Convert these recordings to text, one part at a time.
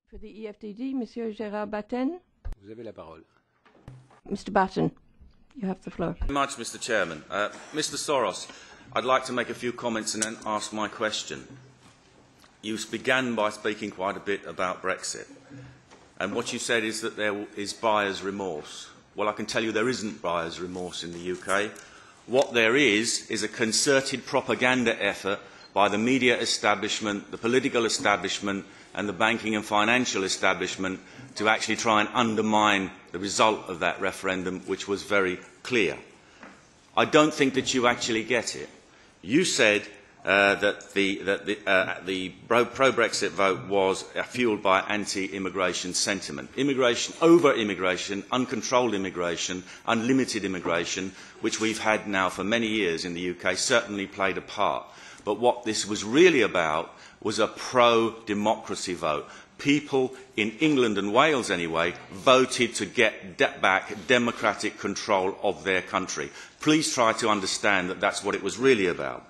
For the EFDD, Monsieur Gerard Batten. Vous avez la parole. Mr. Batten, you have the floor. Thank you very much, Mr. Chairman. Mr. Soros, I'd like to make a few comments and then ask my question. You began by speaking quite a bit about Brexit. And what you said is that there is buyer's remorse. Well, I can tell you there isn't buyer's remorse in the UK. What there is a concerted propaganda effort by the media establishment, the political establishment and the banking and financial establishment to actually try and undermine the result of that referendum, which was very clear. I don't think that you actually get it. You said that the pro-Brexit vote was fuelled by anti-immigration sentiment. Over-immigration, uncontrolled immigration, unlimited immigration, which we've had now for many years in the UK, certainly played a part. But what this was really about was a pro-democracy vote. People in England and Wales, anyway, voted to get back democratic control of their country. Please try to understand that that's what it was really about.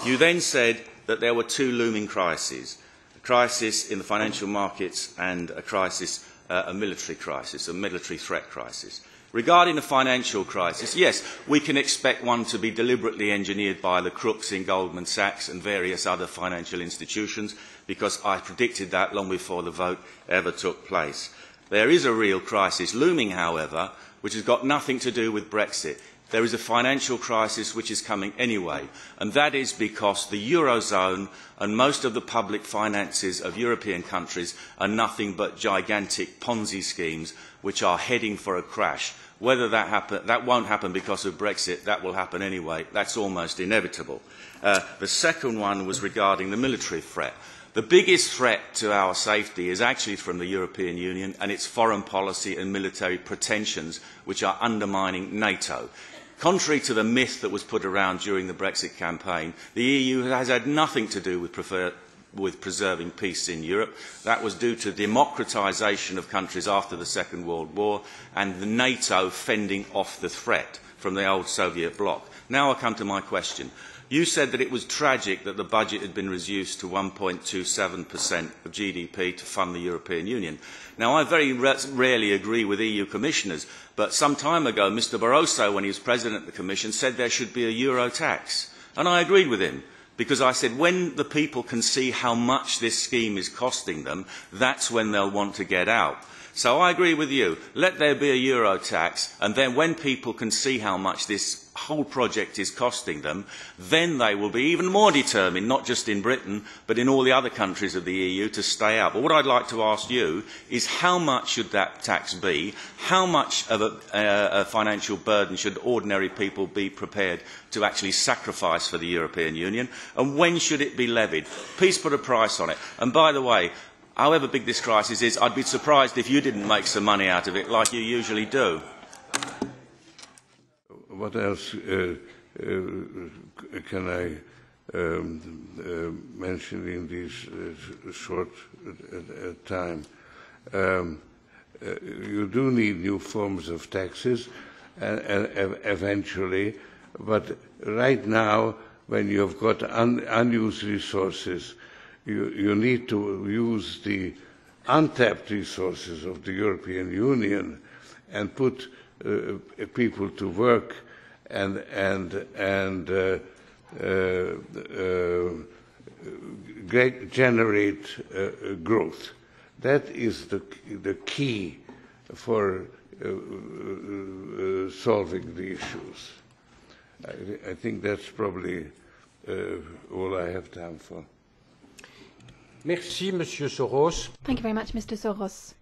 You then said that there were two looming crises, a crisis in the financial markets and a crisis, a military crisis, a military threat crisis. Regarding the financial crisis, yes, we can expect one to be deliberately engineered by the crooks in Goldman Sachs and various other financial institutions, because I predicted that long before the vote ever took place. There is a real crisis looming, however, which has got nothing to do with Brexit. There is a financial crisis which is coming anyway, and that is because the Eurozone and most of the public finances of European countries are nothing but gigantic Ponzi schemes which are heading for a crash. Whether that won't happen because of Brexit, that will happen anyway. That's almost inevitable. The second one was regarding the military threat. The biggest threat to our safety is actually from the European Union and its foreign policy and military pretensions, which are undermining NATO. Contrary to the myth that was put around during the Brexit campaign, the EU has had nothing to do with preserving peace in Europe. That was due to democratisation of countries after the Second World War and the NATO fending off the threat from the old Soviet bloc. Now I come to my question. You said that it was tragic that the budget had been reduced to 1.27% of GDP to fund the European Union. Now, I very rarely agree with EU commissioners, but some time ago, Mr. Barroso, when he was President of the Commission, said there should be a Euro tax. And I agreed with him, because I said when the people can see how much this scheme is costing them, that's when they'll want to get out. So I agree with you. Let there be a Euro tax, and then when people can see how much this whole project is costing them, then they will be even more determined, not just in Britain, but in all the other countries of the EU, to stay out. But what I'd like to ask you is how much should that tax be? How much of a financial burden should ordinary people be prepared to actually sacrifice for the European Union? And when should it be levied? Please put a price on it. And by the way, however big this crisis is, I'd be surprised if you didn't make some money out of it like you usually do. What else can I mention in this short time? You do need new forms of taxes eventually, but right now, when you've got unused resources, you need to use the untapped resources of the European Union and put people to work and generate growth. That is the key for solving the issues. I think that's probably all I have time for. Merci, Monsieur Soros. Thank you very much, Mr. Soros.